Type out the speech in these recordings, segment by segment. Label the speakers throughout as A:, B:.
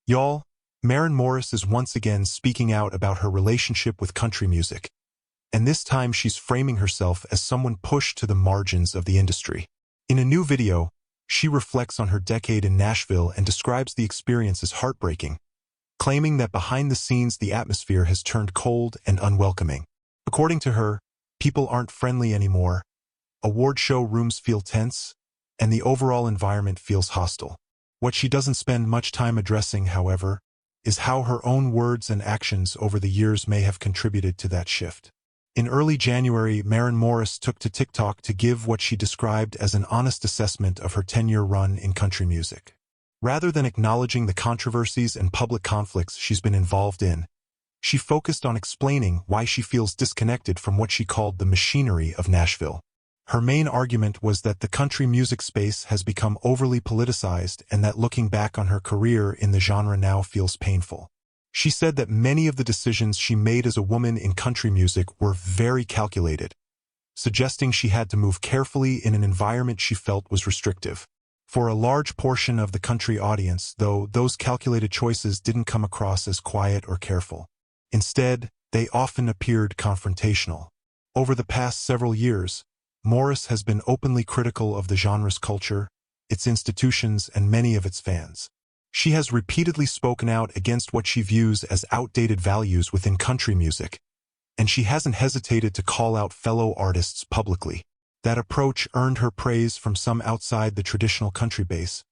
A: Y'all, Maren is once again speaking out about her relationship with country music, and this time she's framing herself as someone pushed to the margins of the industry. In a new video, she reflects on her decade in Nashville and describes the experience as heartbreaking, claiming that behind the scenes the atmosphere has turned cold and unwelcoming. According to her, people aren't friendly anymore, award show rooms feel tense, and the overall environment feels hostile. What she doesn't spend much time addressing, however, is how her own words and actions over the years may have contributed to that shift. In early January, Maren took to TikTok to give what she described as an honest assessment of her 10-year run in country music. Rather than acknowledging the controversies and public conflicts she's been involved in, she focused on explaining why she feels disconnected from what she called the machinery of Nashville. Her main argument was that the country music space has become overly politicized and that looking back on her career in the genre now feels painful. She said that many of the decisions she made as a woman in country music were very calculated, suggesting she had to move carefully in an environment she felt was restrictive. For a large portion of the country audience, though, those calculated choices didn't come across as quiet or careful. Instead, they often appeared confrontational. Over the past several years, Morris has been openly critical of the genre's culture, its institutions, and many of its fans. She has repeatedly spoken out against what she views as outdated values within country music, and she hasn't hesitated to call out fellow artists publicly. That approach earned her praise from some outside the traditional country base,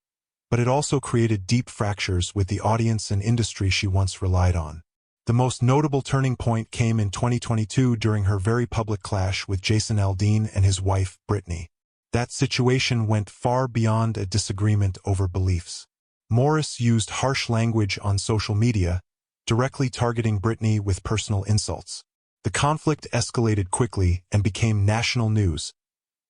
A: but it also created deep fractures with the audience and industry she once relied on. The most notable turning point came in 2022 during her very public clash with Aldean and his wife, Brittany. That situation went far beyond a disagreement over beliefs. Morris used harsh language on social media, directly targeting Brittany with personal insults. The conflict escalated quickly and became national news,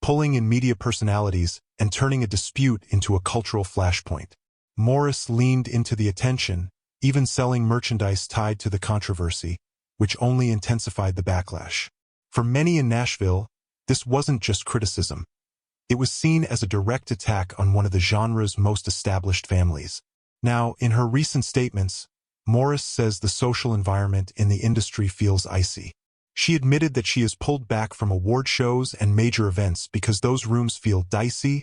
A: pulling in media personalities and turning a dispute into a cultural flashpoint. Morris leaned into the attention, even selling merchandise tied to the controversy, which only intensified the backlash. For many in Nashville, this wasn't just criticism. It was seen as a direct attack on one of the genre's most established families. Now, in her recent statements, Morris says the social environment in the industry feels icy. She admitted that she has pulled back from award shows and major events because those rooms feel dicey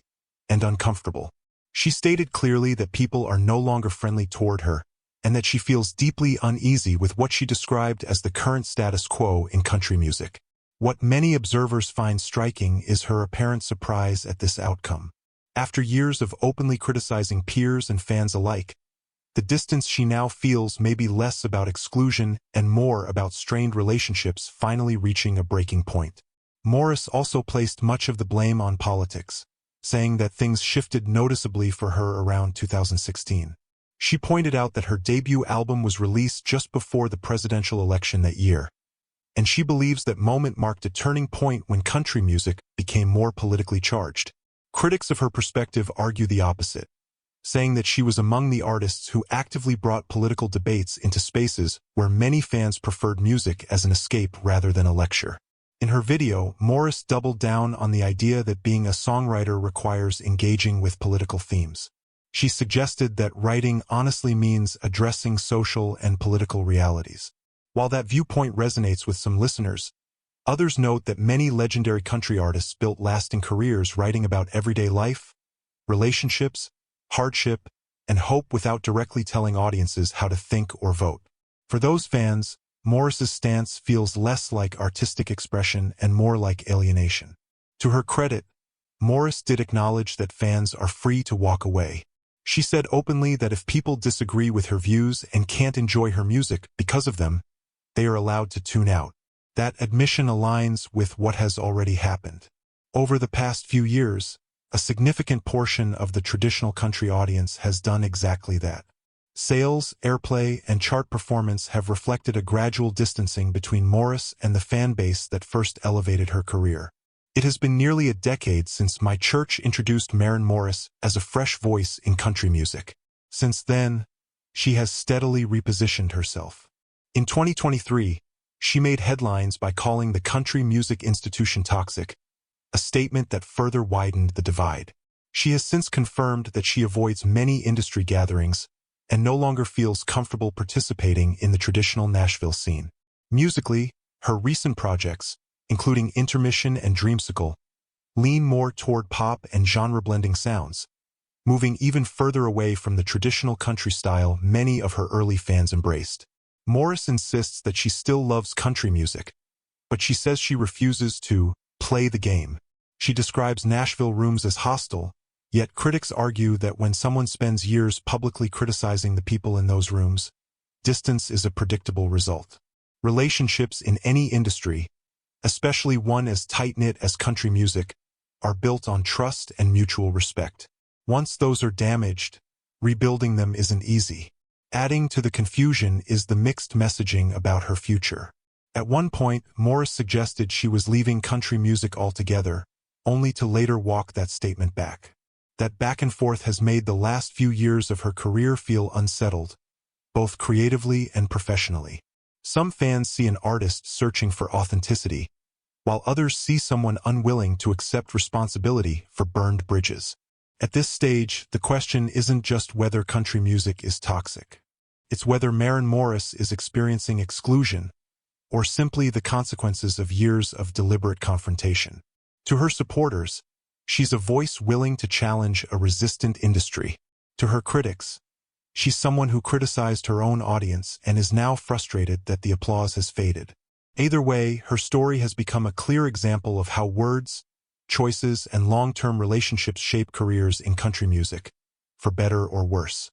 A: and uncomfortable. She stated clearly that people are no longer friendly toward her, and that she feels deeply uneasy with what she described as the current status quo in country music. What many observers find striking is her apparent surprise at this outcome. After years of openly criticizing peers and fans alike, the distance she now feels may be less about exclusion and more about strained relationships finally reaching a breaking point. Morris also placed much of the blame on politics, saying that things shifted noticeably for her around 2016. She pointed out that her debut album was released just before the presidential election that year, and she believes that moment marked a turning point when country music became more politically charged. Critics of her perspective argue the opposite, saying that she was among the artists who actively brought political debates into spaces where many fans preferred music as an escape rather than a lecture. In her video, Morris doubled down on the idea that being a songwriter requires engaging with political themes. She suggested that writing honestly means addressing social and political realities. While that viewpoint resonates with some listeners, others note that many legendary country artists built lasting careers writing about everyday life, relationships, hardship, and hope without directly telling audiences how to think or vote. For those fans, Morris's stance feels less like artistic expression and more like alienation. To her credit, Morris did acknowledge that fans are free to walk away. She said openly that if people disagree with her views and can't enjoy her music because of them, they are allowed to tune out. That admission aligns with what has already happened. Over the past few years, a significant portion of the traditional country audience has done exactly that. Sales, airplay, and chart performance have reflected a gradual distancing between Morris and the fan base that first elevated her career. It has been nearly a decade since my church introduced Maren as a fresh voice in country music. Since then, she has steadily repositioned herself. In 2023, she made headlines by calling the country music institution toxic, a statement that further widened the divide. She has since confirmed that she avoids many industry gatherings, and no longer feels comfortable participating in the traditional Nashville scene. Musically, her recent projects, including Intermission and Dreamsicle, lean more toward pop and genre-blending sounds, moving even further away from the traditional country style many of her early fans embraced. Morris insists that she still loves country music, but she says she refuses to play the game. She describes Nashville rooms as hostile, yet critics argue that when someone spends years publicly criticizing the people in those rooms, distance is a predictable result. Relationships in any industry, especially one as tight-knit as country music, are built on trust and mutual respect. Once those are damaged, rebuilding them isn't easy. Adding to the confusion is the mixed messaging about her future. At one point, Morris suggested she was leaving country music altogether, only to later walk that statement back. That back and forth has made the last few years of her career feel unsettled, both creatively and professionally. Some fans see an artist searching for authenticity, while others see someone unwilling to accept responsibility for burned bridges. At this stage, the question isn't just whether country music is toxic. It's whether Maren Morris is experiencing exclusion, or simply the consequences of years of deliberate confrontation. To her supporters, she's a voice willing to challenge a resistant industry. To her critics, she's someone who criticized her own audience and is now frustrated that the applause has faded. Either way, her story has become a clear example of how words, choices, and long-term relationships shape careers in country music, for better or worse.